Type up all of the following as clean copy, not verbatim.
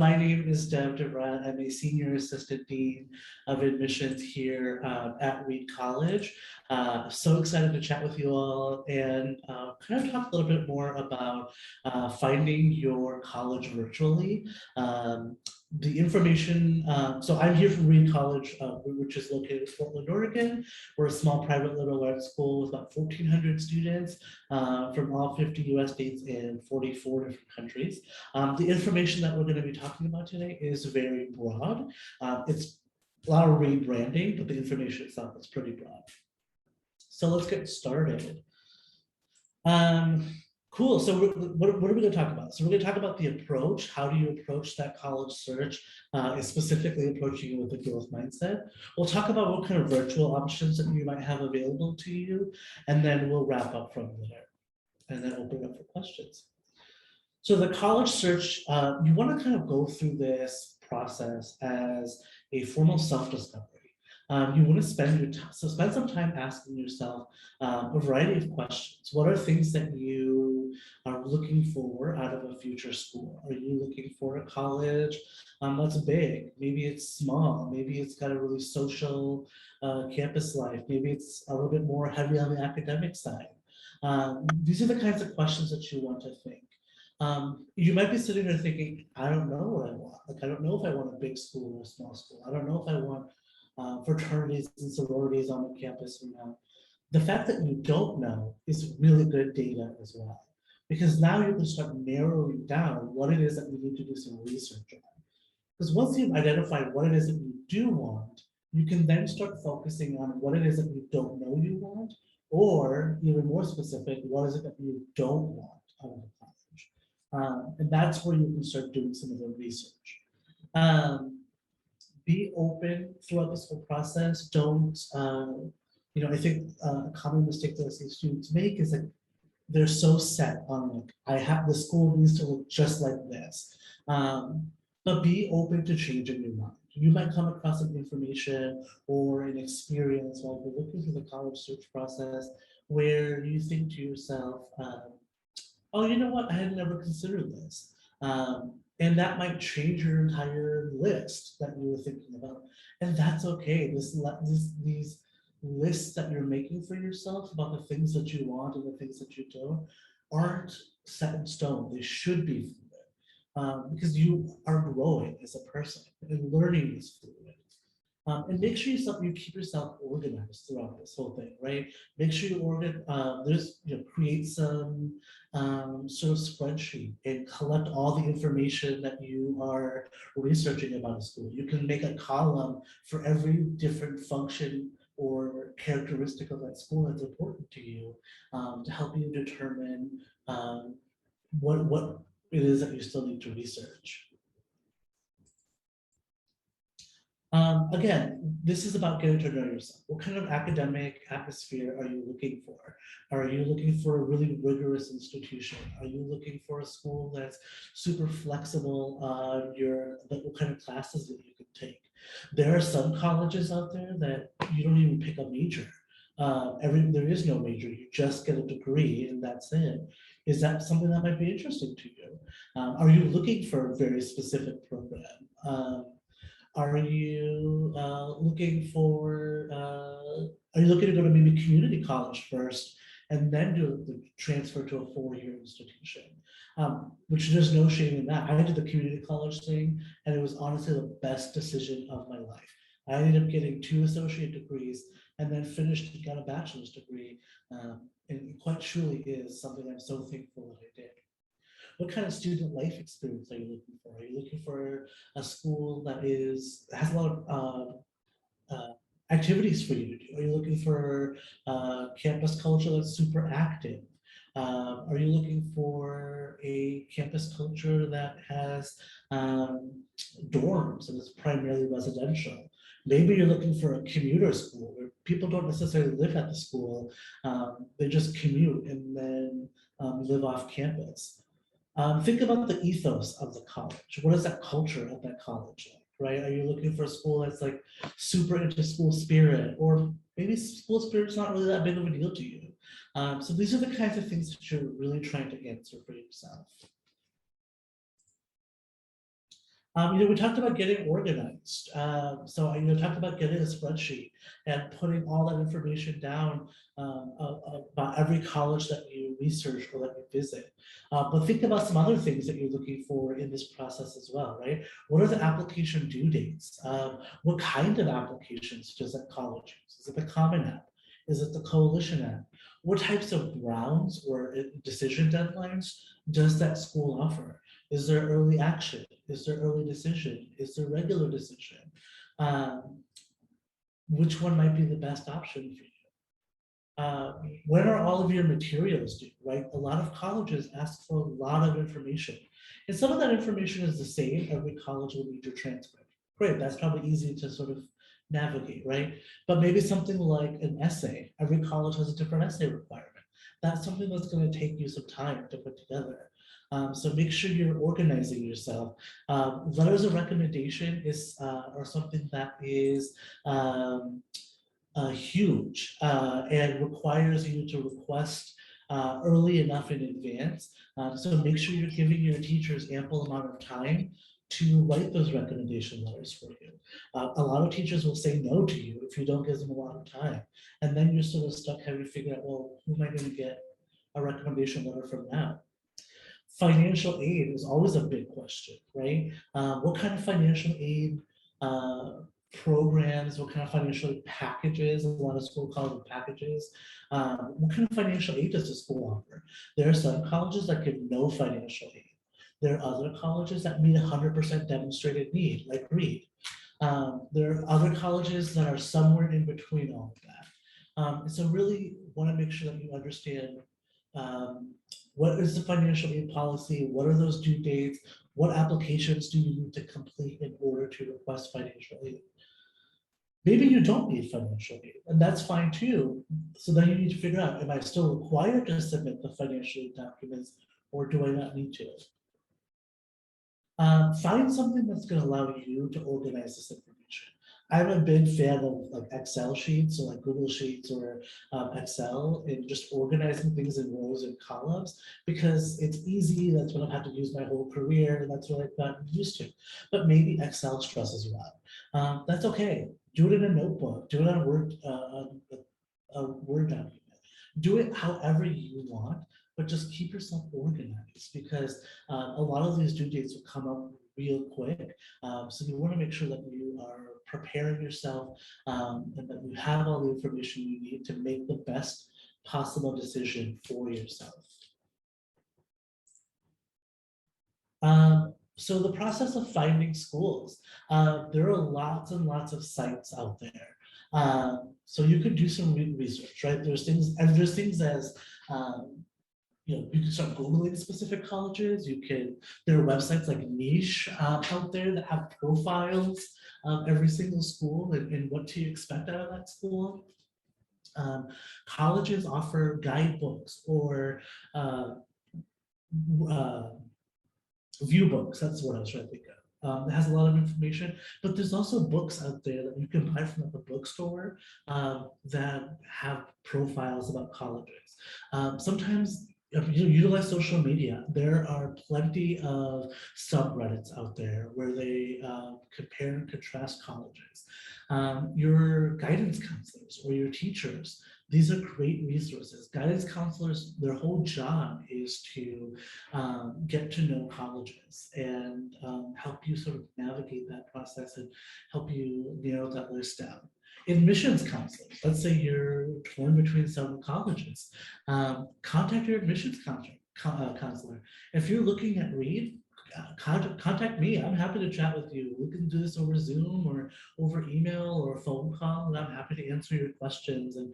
my name is Dev DeVrat. I'm a Senior Assistant Dean of Admissions here at Reed College. So excited to chat with you all and kind of talk a little bit more about finding your college virtually. The information, so I'm here from Reed College, which is located in Portland, Oregon. We're a small private liberal arts school with about 1,400 students from all 50 US states and 44 different countries. The information that we're going to be talking about today is very broad. It's a lot of rebranding, but the information itself is pretty broad. So let's get started. Cool. So what are we going to talk about? So we're going to talk about the approach. How do you approach that college search, specifically approaching it with a growth mindset? We'll talk about what kind of virtual options that you might have available to you, and then we'll wrap up from there. And then we'll bring up for questions. So the college search, you want to kind of go through this process as a formal self-discovery. You want to spend some time asking yourself a variety of questions. What are things that you are looking for out of a future school? Are you looking for a college that's big? Maybe it's small. Maybe it's got a really social campus life. Maybe it's a little bit more heavy on the academic side. These are the kinds of questions that you want to think. You might be sitting there thinking, I don't know what I want. Like, I don't know if I want a big school or a small school. I don't know if I want fraternities and sororities on the campus or not. The fact that you don't know is really good data as well, because now you can start narrowing down what it is that you need to do some research on. Because once you've identified what it is that you do want, you can then start focusing on what it is that you don't know you want, or even more specific, what is it that you don't want out of the college. And that's where you can start doing some of the research. Be open throughout this whole process. Don't, I think a common mistake that I see students make is that they're so set on like, the school needs to look just like this. But be open to changing your mind. You might come across some information or an experience while you're looking through the college search process where you think to yourself, oh, you know what, I had never considered this. And that might change your entire list that you were thinking about. And that's okay. These lists that you're making for yourself about the things that you want and the things that you don't aren't set in stone. They should be fluid because you are growing as a person and learning is fluid. And make sure you keep yourself organized throughout this whole thing, right? Make sure you create some sort of spreadsheet and collect all the information that you are researching about a school. You can make a column for every different function or characteristic of that school that's important to you to help you determine what it is that you still need to research. Again, this is about getting to know yourself. What kind of academic atmosphere are you looking for? Are you looking for a really rigorous institution? Are you looking for a school that's super flexible on what kind of classes that you can take? There are some colleges out there that you don't even pick a major. There is no major, you just get a degree and that's it. Is that something that might be interesting to you? Are you looking for a very specific program? Are you looking to go to maybe community college first and then do the transfer to a 4-year institution? Which there's no shame in that. I did the community college thing and it was honestly the best decision of my life. I ended up getting 2 associate degrees and then got a bachelor's degree. And it quite truly is something I'm so thankful that I did. What kind of student life experience are you looking for? Are you looking for a school that has a lot of activities for you to do? Are you looking for campus culture that's super active? Are you looking for a campus culture that has dorms and is primarily residential? Maybe you're looking for a commuter school where people don't necessarily live at the school, they just commute and then live off campus. Think about the ethos of the college. What is that culture at that college like, right? Are you looking for a school that's like super into school spirit, or maybe school spirit's not really that big of a deal to you? So these are the kinds of things that you're really trying to answer for yourself. We talked about getting organized. So talked about getting a spreadsheet and putting all that information down about every college that you research or that you visit. But think about some other things that you're looking for in this process as well, right? What are the application due dates? What kind of applications does that college use? Is it the Common App? Is it the Coalition App? What types of rounds or decision deadlines does that school offer? Is there early action? Is there early decision? Is there regular decision? Which one might be the best option for you? When are all of your materials due, right? A lot of colleges ask for a lot of information. And some of that information is the same. Every college will need your transcript. Great, that's probably easy to sort of navigate, right? But maybe something like an essay. Every college has a different essay requirement. That's something that's going to take you some time to put together. So make sure you're organizing yourself. Letters of recommendation are something that is huge and requires you to request early enough in advance. So make sure you're giving your teachers ample amount of time to write those recommendation letters for you. A lot of teachers will say no to you if you don't give them a lot of time. And then you're sort of stuck having to figure out, well, who am I going to get a recommendation letter from now? Financial aid is always a big question, right? What kind of financial aid programs, what kind of financial aid packages, a lot of school call them packages. What kind of financial aid does the school offer? There are some colleges that give no financial aid. There are other colleges that meet 100% demonstrated need, like Reed. There are other colleges that are somewhere in between all of that. And so really want to make sure that you understand what is the financial aid policy? What are those due dates? What applications do you need to complete in order to request financial aid? Maybe you don't need financial aid, and that's fine too. So then you need to figure out, am I still required to submit the financial aid documents, or do I not need to? Find something that's going to allow you to organize this information. I'm a big fan of like Excel sheets or like Google Sheets or Excel and just organizing things in rows and columns because it's easy. That's what I've had to use my whole career. And that's what I've gotten used to. But maybe Excel stresses you out. That's okay. Do it in a notebook. Do it on a Word document. Do it however you want, but just keep yourself organized because a lot of these due dates will come up real quick. So you want to make sure that you are preparing yourself and that you have all the information you need to make the best possible decision for yourself. So the process of finding schools, there are lots and lots of sites out there. So you could do some research, right? There's things as you can start Googling specific colleges. There are websites like Niche out there that have profiles of every single school and what to expect out of that school. Colleges offer guidebooks or view books. That's what I was trying to think of. It has a lot of information, but there's also books out there that you can buy from at the bookstore that have profiles about colleges. Sometimes utilize social media. There are plenty of subreddits out there where they compare and contrast colleges. Your guidance counselors or your teachers, these are great resources. Guidance counselors, their whole job is to get to know colleges and help you sort of navigate that process and help you narrow that list down. Admissions counselors, let's say you're torn between several colleges, contact your admissions counselor. If you're looking at Reed, contact me. I'm happy to chat with you. We can do this over Zoom or over email or a phone call, and I'm happy to answer your questions and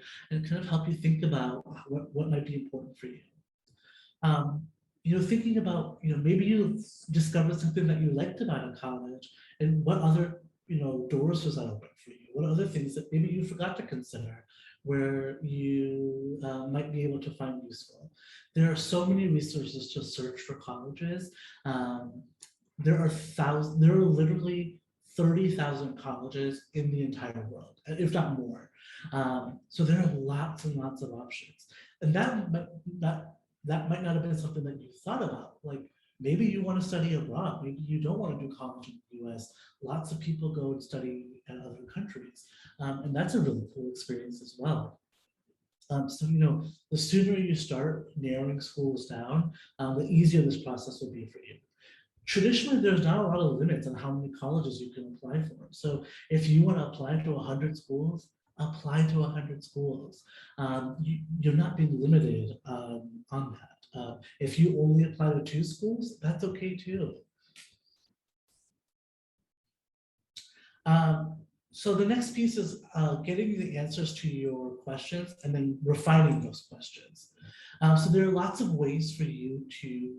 kind of help you think about what might be important for you. Thinking about, maybe you discovered something that you liked about a college and what other, doors was that open for you? What other things that maybe you forgot to consider where you might be able to find useful? There are so many resources to search for colleges. There are literally 30,000 colleges in the entire world, if not more. So there are lots and lots of options. And that might not have been something that you thought about. Like, Maybe you want to study abroad. Maybe you don't want to do college in the US. Lots of people go and study in other countries. And that's a really cool experience as well. So, the sooner you start narrowing schools down, the easier this process will be for you. Traditionally, there's not a lot of limits on how many colleges you can apply for. So if you want to apply to 100 schools, apply to 100 schools. You're not being limited on that. If you only apply to 2 schools, that's okay too. So the next piece is getting the answers to your questions and then refining those questions. So there are lots of ways for you to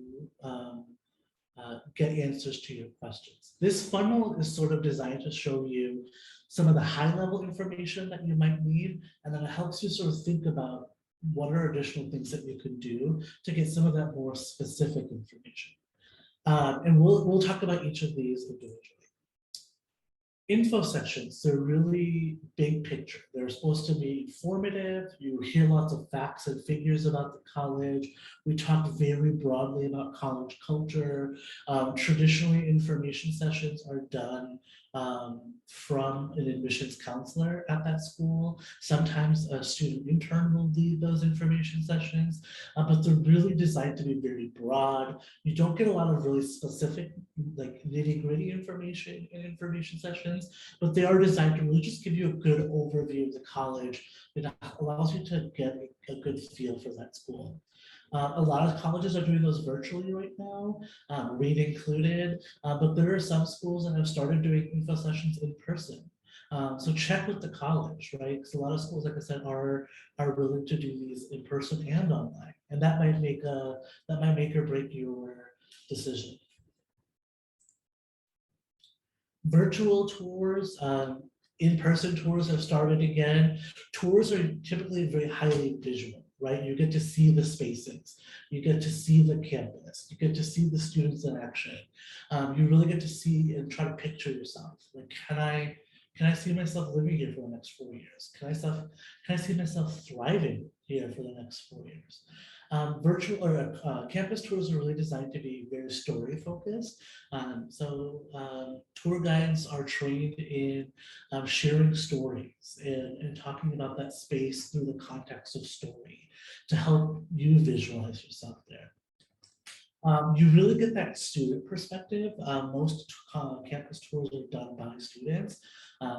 get answers to your questions. This funnel is sort of designed to show you some of the high level information that you might need, and then it helps you sort of think about what are additional things that you can do to get some of that more specific information. And we'll talk about each of these individually. Info sessions, they're really big picture. They're supposed to be informative. You hear lots of facts and figures about the college. We talk very broadly about college culture. Traditionally, information sessions are done from an admissions counselor at that school. Sometimes a student intern will lead those information sessions, but they're really designed to be very broad. You don't get a lot of really specific, like nitty-gritty information in information sessions, but they are designed to really just give you a good overview of the college. It allows you to get a good feel for that school. A lot of colleges are doing those virtually right now, Reed included, but there are some schools that have started doing info sessions in person. So check with the college, right? Because a lot of schools, like I said, are willing to do these in person and online, and that might make or break your decision. Virtual tours, in-person tours have started again. Tours are typically very highly visual, right? You get to see the spaces, you get to see the campus, you get to see the students in action. You really get to see and try to picture yourself. Like, can I see myself living here for the next 4 years? Can I see myself thriving here for the next 4 years? Virtual or campus tours are really designed to be very story focused. Tour guides are trained in sharing stories and talking about that space through the context of story to help you visualize yourself there. You really get that student perspective. Most campus tours are done by students.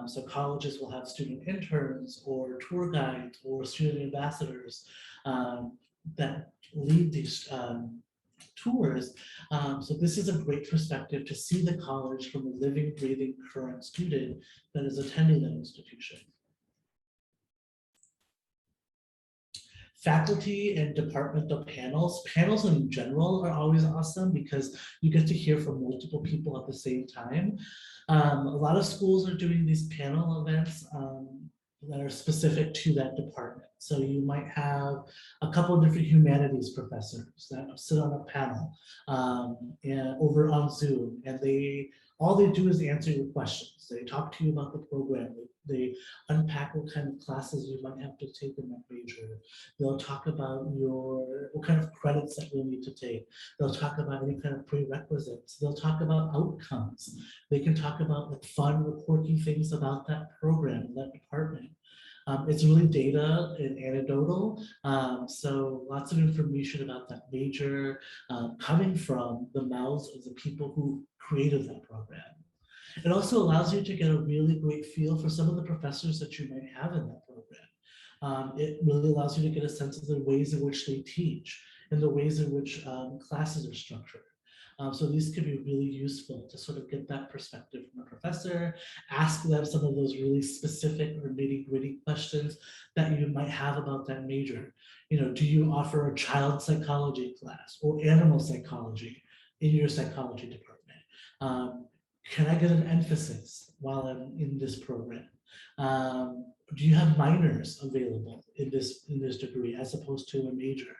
So colleges will have student interns or tour guides or student ambassadors that lead these tours. So this is a great perspective to see the college from a living, breathing, current student that is attending that institution. Faculty and departmental panels. Panels in general are always awesome because you get to hear from multiple people at the same time. A lot of schools are doing these panel events that are specific to that department. So you might have a couple of different humanities professors that sit on a panel and over on Zoom, and all they do is answer your questions. They talk to you about the program. They unpack what kind of classes you might have to take in that major. They'll talk about what kind of credits that you'll need to take. They'll talk about any kind of prerequisites. They'll talk about outcomes. They can talk about like fun or quirky things about that program, that department. It's really data and anecdotal, so lots of information about that major coming from the mouths of the people who created that program. It also allows you to get a really great feel for some of the professors that you might have in that program. It really allows you to get a sense of the ways in which they teach and the ways in which classes are structured. So these could be really useful to sort of get that perspective from a professor, ask them some of those really specific or nitty-gritty questions that you might have about that major. Do you offer a child psychology class or animal psychology in your psychology department? Can I get an emphasis while I'm in this program? Do you have minors available in this degree as opposed to a major?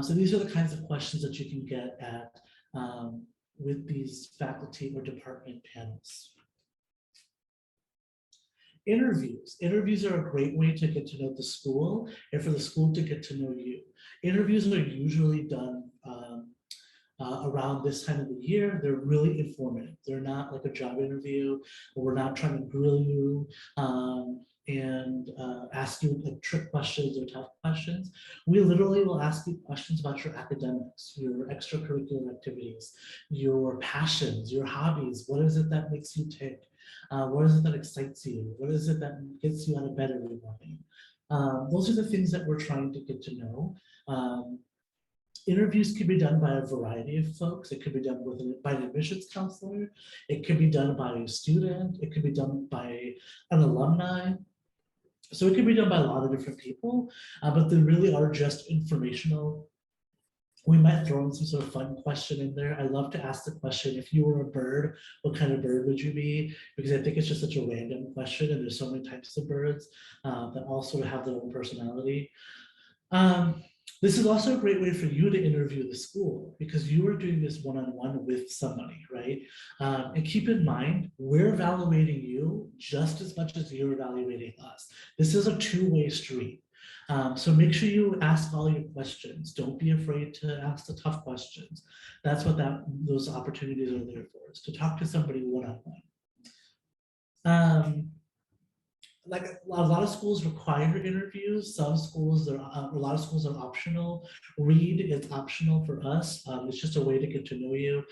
So these are the kinds of questions that you can get at with these faculty or department panels. Interviews. Interviews are a great way to get to know the school and for the school to get to know you. Interviews are usually done around this time of the year. They're really informative. They're not like a job interview. We're not trying to grill you and ask you like trick questions or tough questions. We literally will ask you questions about your academics, your extracurricular activities, your passions, your hobbies. What is it that makes you tick? What is it that excites you? What is it that gets you out of bed every morning? Those are the things that we're trying to get to know. Interviews can be done by a variety of folks. It could be done by an admissions counselor. It could be done by a student. It could be done by an alumni. So it could be done by a lot of different people, but they really are just informational. We might throw in some sort of fun question in there. I love to ask the question, if you were a bird, what kind of bird would you be? Because I think it's just such a random question, and there's so many types of birds that all sort of have their own personality. This is also a great way for you to interview the school, because you are doing this one-on-one with somebody, right? And keep in mind, we're evaluating you just as much as you're evaluating us. This is a two-way street. So make sure you ask all your questions. Don't be afraid to ask the tough questions. That's what those opportunities are there for, is to talk to somebody one-on-one. Like a lot of schools require interviews. Some schools, a lot of schools are optional. Read is optional for us. It's just a way to get to know you.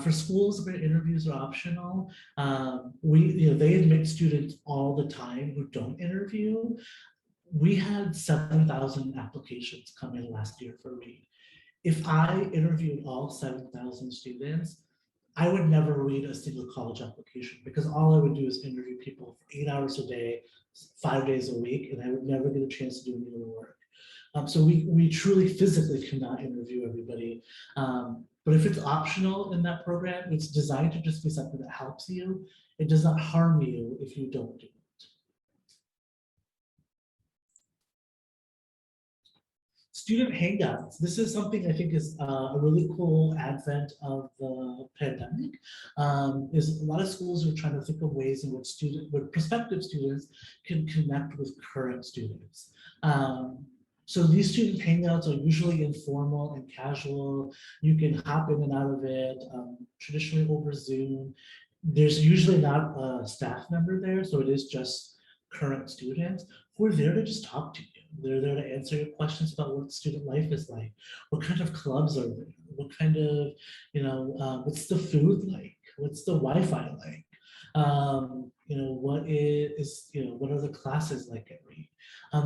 For schools where interviews are optional, they admit students all the time who don't interview. We had 7,000 applications come in last year for Read. If I interviewed all 7,000 students, I would never read a single college application, because all I would do is interview people for 8 hours a day, 5 days a week, and I would never get a chance to do any other work. So we truly physically cannot interview everybody. But if it's optional in that program, it's designed to just be something that helps you. It does not harm you if you don't do it. Student Hangouts. This is something I think is a really cool advent of the pandemic. Is a lot of schools are trying to think of ways in which prospective students can connect with current students. So these student hangouts are usually informal and casual. You can hop in and out of it, traditionally over Zoom. There's usually not a staff member there, so it is just current students who are there to just talk to you. They're there to answer your questions about what student life is like. What kind of clubs are there? What kind of, what's the food like? What's the Wi-Fi like? What are the classes like at Reed?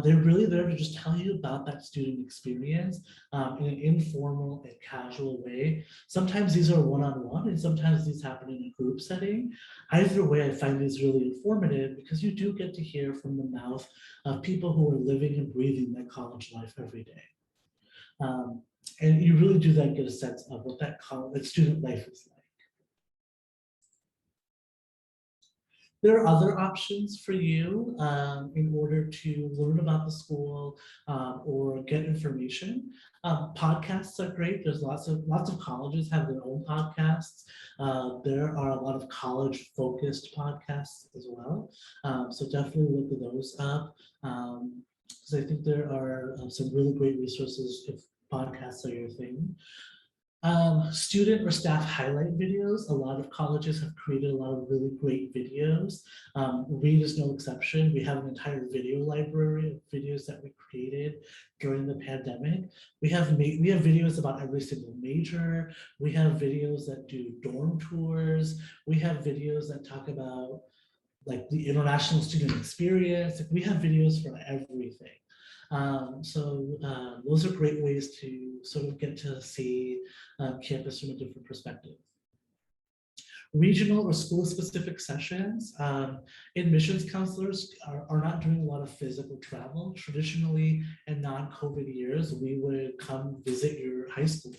They're really there to just tell you about that student experience in an informal and casual way. Sometimes these are one-on-one, and sometimes these happen in a group setting. Either way, I find these really informative, because you do get to hear from the mouth of people who are living and breathing that college life every day. And you really do then get a sense of what that student life is like. There are other options for you in order to learn about the school or get information. Podcasts are great. There's lots of colleges have their own podcasts. There are a lot of college-focused podcasts as well. So definitely look at those up. Because I think there are some really great resources if podcasts are your thing. Student or staff highlight videos. A lot of colleges have created a lot of really great videos. Reed is no exception. We have an entire video library of videos that we created during the pandemic. We have videos about every single major. We have videos that do dorm tours. We have videos that talk about like the international student experience. We have videos for everything. Those are great ways to sort of get to see campus from a different perspective. Regional or school-specific sessions. Admissions counselors are not doing a lot of physical travel. Traditionally, in non-COVID years, we would come visit your high school,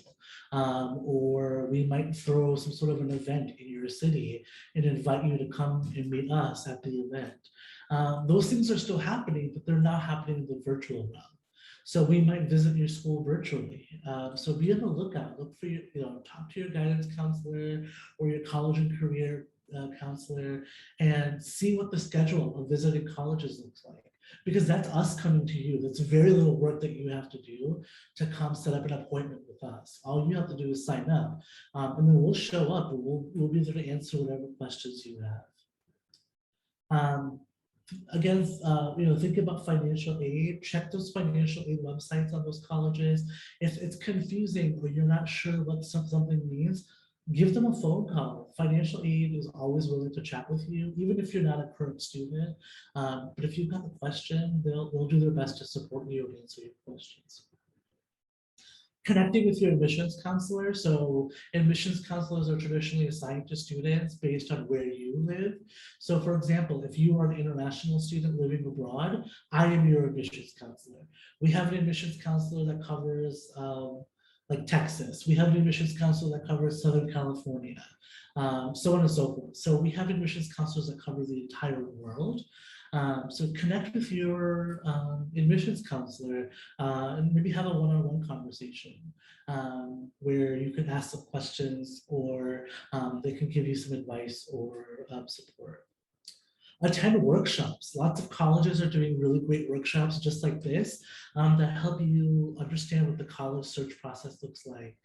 or we might throw some sort of an event in your city and invite you to come and meet us at the event. Those things are still happening, but they're not happening in the virtual realm. So we might visit your school virtually. So be on the lookout. Look for talk to your guidance counselor or your college and career counselor, and see what the schedule of visiting colleges looks like. because that's us coming to you. That's very little work that you have to do to come set up an appointment with us. All you have to do is sign up, and then we'll show up and we'll be there to answer whatever questions you have. Again, think about financial aid. Check those financial aid websites on those colleges. If it's confusing or you're not sure what something means, give them a phone call. Financial aid is always willing to chat with you, even if you're not a current student. But if you've got a question, they'll do their best to support you and answer your questions. Connecting with your admissions counselor. So admissions counselors are traditionally assigned to students based on where you live. So for example, if you are an international student living abroad, I am your admissions counselor. We have an admissions counselor that covers like Texas. We have an admissions counselor that covers Southern California, so on and so forth. So we have admissions counselors that cover the entire world. So connect with your admissions counselor and maybe have a one-on-one conversation where you can ask some questions or they can give you some advice or support. Attend workshops. Lots of colleges are doing really great workshops just like this that help you understand what the college search process looks like.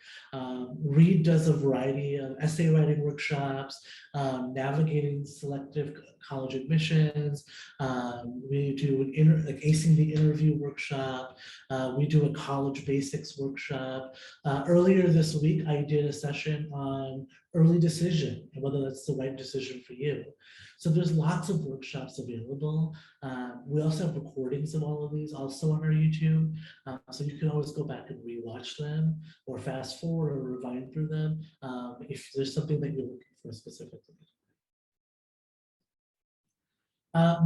Reed does a variety of essay writing workshops, navigating selective college admissions. We do like acing the interview workshop. We do a college basics workshop. Earlier this week, I did a session on early decision and whether that's the right decision for you. So there's lots of workshops available. We also have recordings of all of these also on our YouTube. So you can always go back and rewatch them or fast forward or rewind through them if there's something that you're looking for specifically.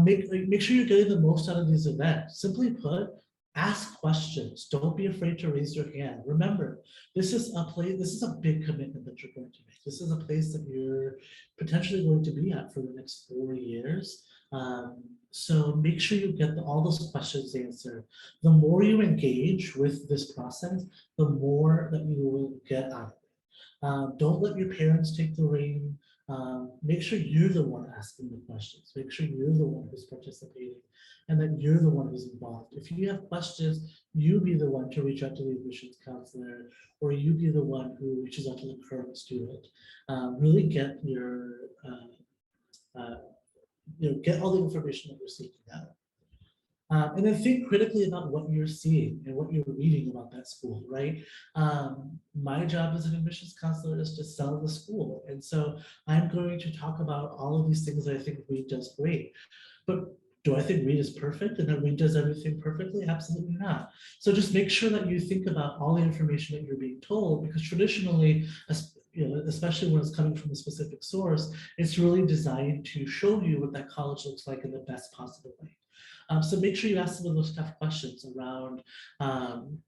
Make sure you're getting the most out of these events. Simply put, ask questions. Don't be afraid to raise your hand. Remember, this is a big commitment that you're going to make. This is a place that you're potentially going to be at for the next 4 years. So make sure you get all those questions answered. The more you engage with this process, the more that you will get out of it. Don't let your parents take the reign. Make sure you're the one asking the questions. Make sure you're the one who's participating and that you're the one who's involved. If you have questions, you be the one to reach out to the admissions counselor, or you be the one who reaches out to the current student. Really get your, get all the information that you're seeking out. And then think critically about what you're seeing and what you're reading about that school, right? My job as an admissions counselor is to sell the school. And so I'm going to talk about all of these things that I think Reed does great. But do I think Reed is perfect and that Reed does everything perfectly? Absolutely not. So just make sure that you think about all the information that you're being told, because traditionally, especially when it's coming from a specific source, it's really designed to show you what that college looks like in the best possible way. So make sure you ask some of those tough questions around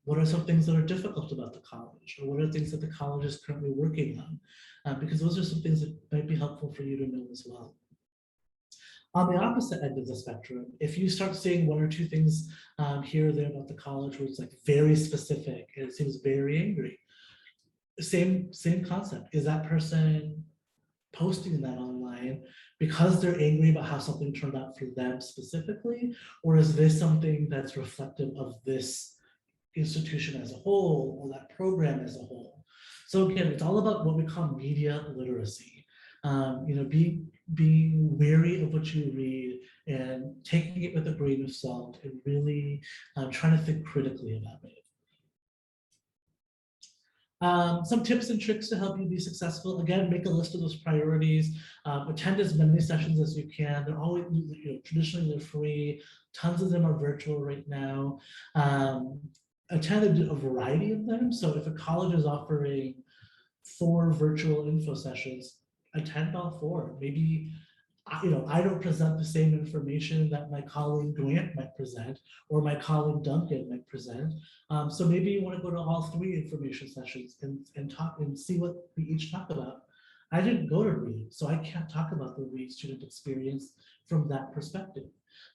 what are some things that are difficult about the college, or what are things that the college is currently working on, because those are some things that might be helpful for you to know as well. On the opposite end of the spectrum, if you start seeing one or two things here or there about the college where it's like very specific and it seems very angry, same concept. Is that person posting that online because they're angry about how something turned out for them specifically, or is this something that's reflective of this institution as a whole or that program as a whole? So again, it's all about what we call media literacy. Being wary of what you read and taking it with a grain of salt and really trying to think critically about it. Some tips and tricks to help you be successful. Again, make a list of those priorities. Attend as many sessions as you can. They're always, traditionally they're free. Tons of them are virtual right now. Attend a variety of them. So if a college is offering 4 virtual info sessions, attend all 4. Maybe I don't present the same information that my colleague Grant might present or my colleague Duncan might present. So maybe you want to go to all 3 information sessions and talk and see what we each talk about. I didn't go to Reed, so I can't talk about the Reed student experience from that perspective.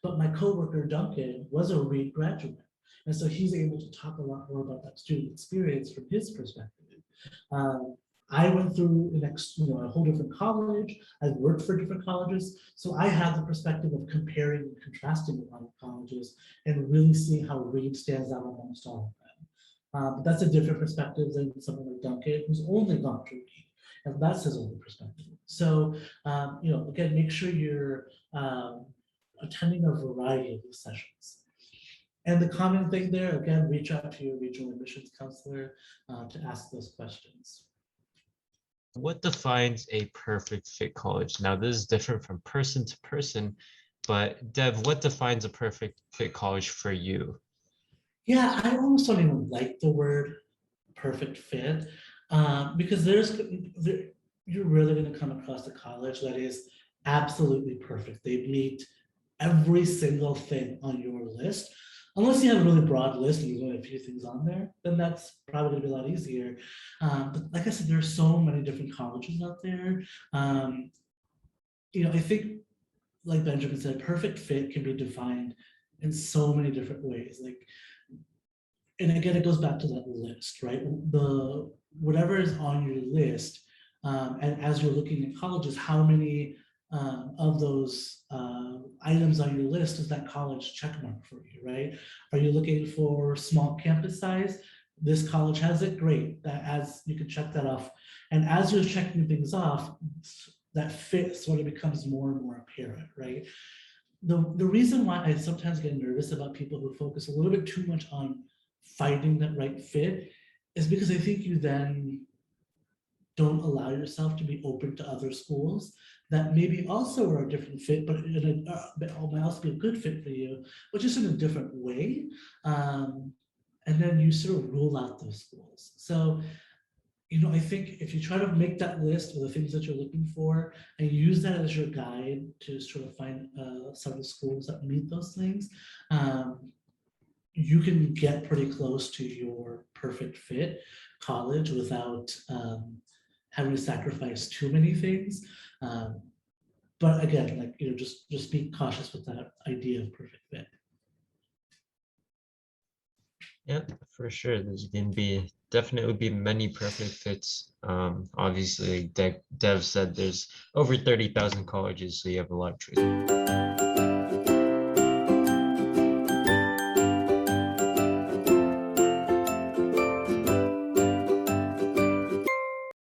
But my coworker Duncan was a Reed graduate. And so he's able to talk a lot more about that student experience from his perspective. I went through a whole different college. I've worked for different colleges, so I have the perspective of comparing and contrasting with other colleges and really seeing how Reed stands out amongst all of them. But that's a different perspective than someone like Duncan, who's only gone through Reed, and that's his only perspective. So, again, make sure you're attending a variety of these sessions. And the common thing there, again, reach out to your regional admissions counselor to ask those questions. What defines a perfect fit college? Now, this is different from person to person, but Dev, what defines a perfect fit college for you? Yeah, I almost don't even like the word perfect fit because you're really going to come across a college that is absolutely perfect. They meet every single thing on your list. Unless you have a really broad list and there's only a few things on there, then that's probably going to be a lot easier. But like I said, there are so many different colleges out there. I think, like Benjamin said, perfect fit can be defined in so many different ways. And again, it goes back to that list, right? The whatever is on your list, and as you're looking at colleges, how many of those items on your list is that college checkmark for you, right? Are you looking for small campus size? This college has it, great. That as you can check that off, and as you're checking things off, that fit sort of becomes more and more apparent, right? The reason why I sometimes get nervous about people who focus a little bit too much on finding that right fit is because I think you then don't allow yourself to be open to other schools that maybe also are a different fit, but might also be a good fit for you, but just in a different way. And then you sort of rule out those schools. So, I think if you try to make that list of the things that you're looking for and use that as your guide to sort of find some of the schools that meet those things, you can get pretty close to your perfect fit college without having to sacrifice too many things. But again, just be cautious with that idea of perfect fit. Yep, for sure. There's going to definitely be many perfect fits. Obviously, Dev said there's over 30,000 colleges, so you have a lot of choice.